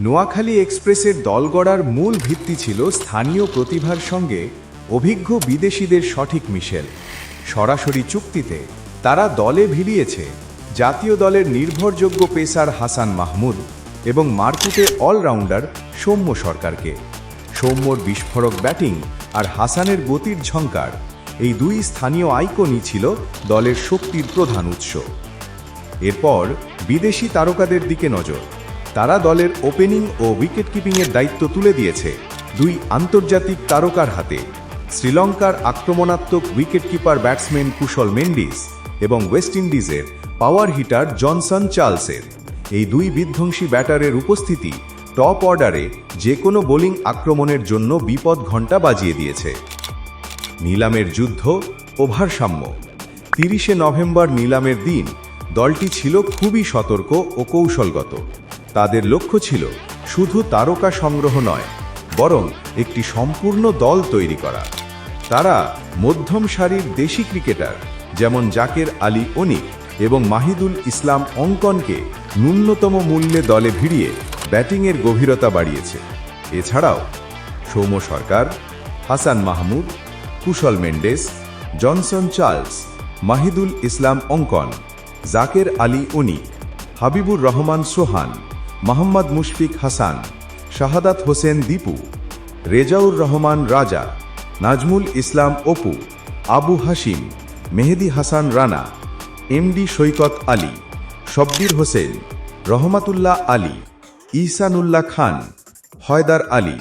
নোয়াখালী এক্সপ্রেসের দল গড়ার মূল ভিত্তি ছিল স্থানীয় প্রতিভার সঙ্গে অভিজ্ঞ বিদেশিদের সঠিক মিশেল। সরাসরি চুক্তিতে তারা দলে ভিড়িয়েছে জাতীয় দলের নির্ভরযোগ্য পেসার হাসান মাহমুদ এবং মারকুটে অলরাউন্ডার সৌম্য সরকারকে। সৌম্যর বিস্ফোরক ব্যাটিং আর হাসানের গতির ঝঙ্কার, এই দুই স্থানীয় আইকনই ছিল দলের শক্তির প্রধান উৎস। এরপর বিদেশি তারকাদের দিকে নজর। তারা দলের ওপেনিং ও উইকেট কিপিংয়ের দায়িত্ব তুলে দিয়েছে দুই আন্তর্জাতিক তারকার হাতে, শ্রীলঙ্কার আক্রমণাত্মক উইকেটকিপার ব্যাটসম্যান কুশল মেন্ডিস এবং ওয়েস্ট ইন্ডিজের পাওয়ার হিটার জনসন চার্লসের। এই দুই বিধ্বংসী ব্যাটারের উপস্থিতি টপ অর্ডারে যে কোনো বোলিং আক্রমণের জন্য বিপদ ঘণ্টা বাজিয়ে দিয়েছে। নিলামের যুদ্ধ ও ভারসাম্য। 30শে নভেম্বর নিলামের দিন দলটি ছিল খুবই সতর্ক ও কৌশলগত। তাদের লক্ষ্য ছিল শুধু তারকা সংগ্রহ নয়, বরং একটি সম্পূর্ণ দল তৈরি করা। তারা মধ্যম সারির দেশি ক্রিকেটার যেমন জাকের আলী অনিক এবং মাহিদুল ইসলাম অঙ্কনকে ন্যূনতম মূল্যে দলে ভিড়িয়ে ব্যাটিংয়ের গভীরতা বাড়িয়েছে। এছাড়াও সৌম্য সরকার, হাসান মাহমুদ, কুশল মেন্ডেস, জনসন চার্লস, মাহিদুল ইসলাম অঙ্কন, জাকের আলী অনিক, হাবিবুর রহমান সোহান, মোহাম্মদ মুশফিক হাসান, শাহাদাত হোসেন দীপু, রেজাউর রহমান রাজা, নাজমুল ইসলাম অপু, আবু হাশিম, মেহেদি হাসান রানা, এমডি সৈকত আলী, শব্বির হোসেন, রহমাতুল্লাহ আলী, ইহসানুল্লাহ খান, হয়দার আলী।